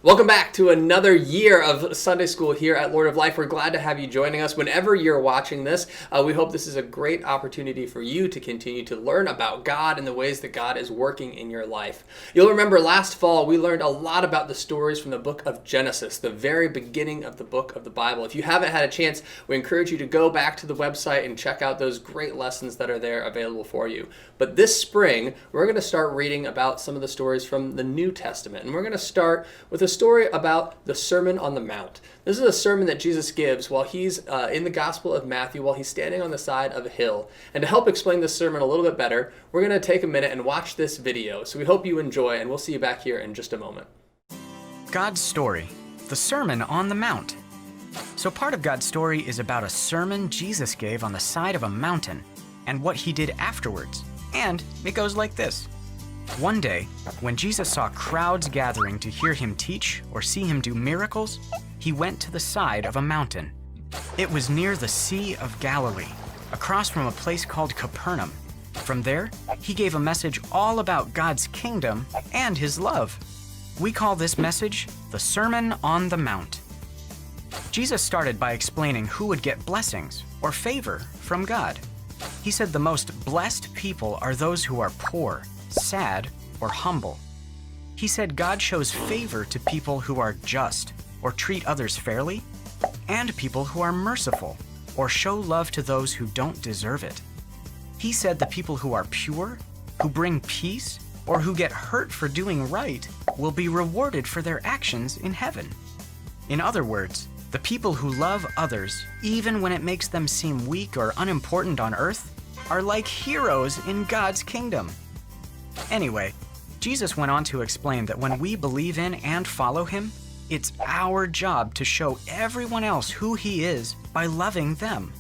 Welcome back to another year of Sunday School here at Lord of Life. We're glad to have you joining us. Whenever you're watching this, we hope this is a great opportunity for you to continue to learn about God and the ways that God is working in your life. You'll remember last fall, we learned a lot about the stories from the book of Genesis, the very beginning of the book of the Bible. If you haven't had a chance, we encourage you to go back to the website and check out those great lessons that are there available for you. But this spring, we're going to start reading about some of the stories from the New Testament. And we're going to start with a story about the Sermon on the Mount. This is a sermon that Jesus gives while he's in the Gospel of Matthew, while he's standing on the side of a hill. And to help explain this sermon a little bit better, we're going to take a minute and watch this video. So we hope you enjoy, and we'll see you back here in just a moment. God's story, the Sermon on the Mount. So part of God's story is about a sermon Jesus gave on the side of a mountain and what he did afterwards. And it goes like this. One day, when Jesus saw crowds gathering to hear him teach or see him do miracles, he went to the side of a mountain. It was near the Sea of Galilee, across from a place called Capernaum. From there, he gave a message all about God's kingdom and his love. We call this message the Sermon on the Mount. Jesus started by explaining who would get blessings or favor from God. He said the most blessed people are those who are poor, sad, or humble. He said God shows favor to people who are just or treat others fairly, and people who are merciful or show love to those who don't deserve it. He said the people who are pure, who bring peace, or who get hurt for doing right will be rewarded for their actions in heaven. In other words, the people who love others, even when it makes them seem weak or unimportant on earth, are like heroes in God's kingdom. Anyway, Jesus went on to explain that when we believe in and follow him, it's our job to show everyone else who he is by loving them.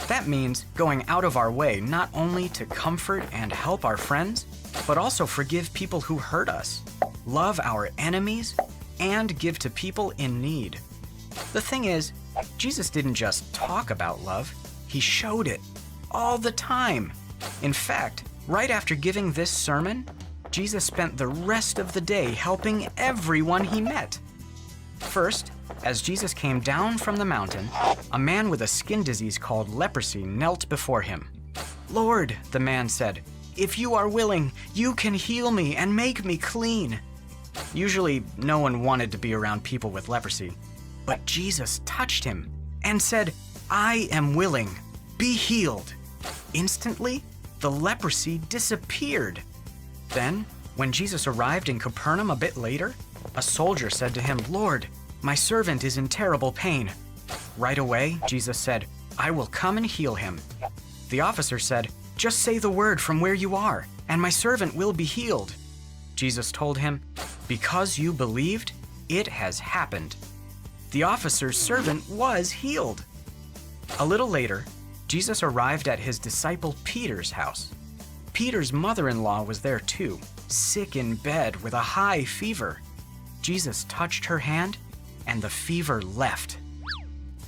That means going out of our way not only to comfort and help our friends, but also forgive people who hurt us, love our enemies, and give to people in need. The thing is, Jesus didn't just talk about love, he showed it all the time. In fact, right after giving this sermon, Jesus spent the rest of the day helping everyone he met. First, as Jesus came down from the mountain, a man with a skin disease called leprosy knelt before him. "Lord," the man said, "if you are willing, you can heal me and make me clean." Usually, no one wanted to be around people with leprosy, but Jesus touched him and said, "I am willing, be healed." Instantly, the leprosy disappeared. Then, when Jesus arrived in Capernaum a bit later, a soldier said to him, "Lord, my servant is in terrible pain." Right away, Jesus said, "I will come and heal him." The officer said, "Just say the word from where you are, and my servant will be healed." Jesus told him, "Because you believed, it has happened." The officer's servant was healed. A little later, Jesus arrived at his disciple Peter's house. Peter's mother-in-law was there too, sick in bed with a high fever. Jesus touched her hand, and the fever left.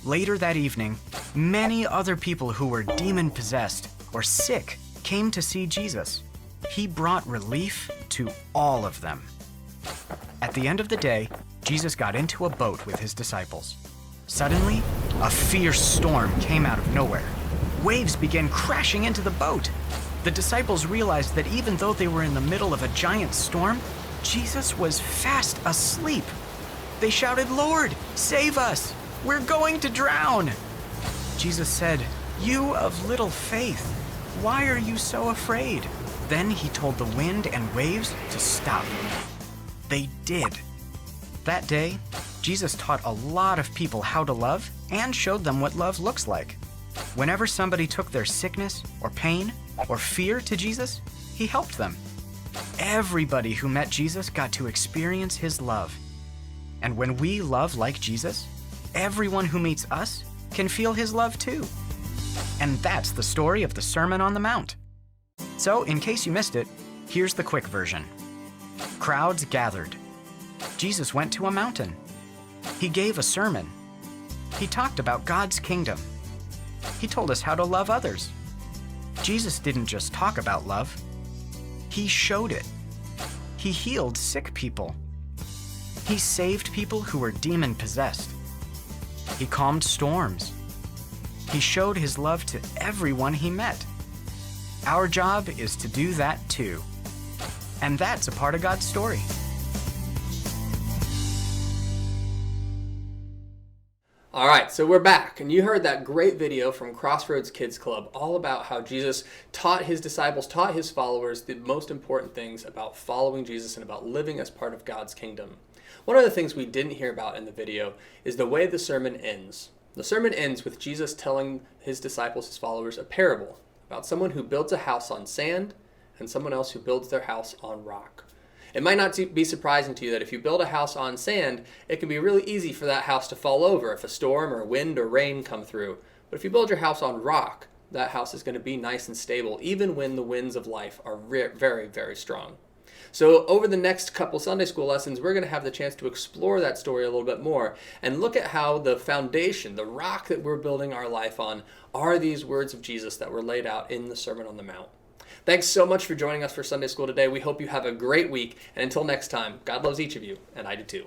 Later that evening, many other people who were demon-possessed or sick came to see Jesus. He brought relief to all of them. At the end of the day, Jesus got into a boat with his disciples. Suddenly, a fierce storm came out of nowhere. Waves began crashing into the boat. The disciples realized that even though they were in the middle of a giant storm, Jesus was fast asleep. They shouted, "Lord, save us! We're going to drown!" Jesus said, "You of little faith, why are you so afraid?" Then he told the wind and waves to stop. They did. That day, Jesus taught a lot of people how to love and showed them what love looks like. Whenever somebody took their sickness or pain or fear to Jesus, he helped them. Everybody who met Jesus got to experience his love. And when we love like Jesus, everyone who meets us can feel his love too. And that's the story of the Sermon on the Mount. So, in case you missed it, here's the quick version. Crowds gathered. Jesus went to a mountain. He gave a sermon. He talked about God's kingdom. He told us how to love others. Jesus didn't just talk about love. He showed it. He healed sick people. He saved people who were demon-possessed. He calmed storms. He showed his love to everyone he met. Our job is to do that too. And that's a part of God's story. All right, so we're back, and you heard that great video from Crossroads Kids Club all about how Jesus taught his disciples, taught his followers the most important things about following Jesus and about living as part of God's kingdom. One of the things we didn't hear about in the video is the way the sermon ends. The sermon ends with Jesus telling his disciples, his followers, a parable about someone who builds a house on sand and someone else who builds their house on rock. It might not be surprising to you that if you build a house on sand, it can be really easy for that house to fall over if a storm or wind or rain come through. But if you build your house on rock, that house is going to be nice and stable, even when the winds of life are very, very strong. So over the next couple Sunday school lessons, we're going to have the chance to explore that story a little bit more and look at how the foundation, the rock that we're building our life on, are these words of Jesus that were laid out in the Sermon on the Mount. Thanks so much for joining us for Sunday School today. We hope you have a great week. And until next time, God loves each of you, and I do too.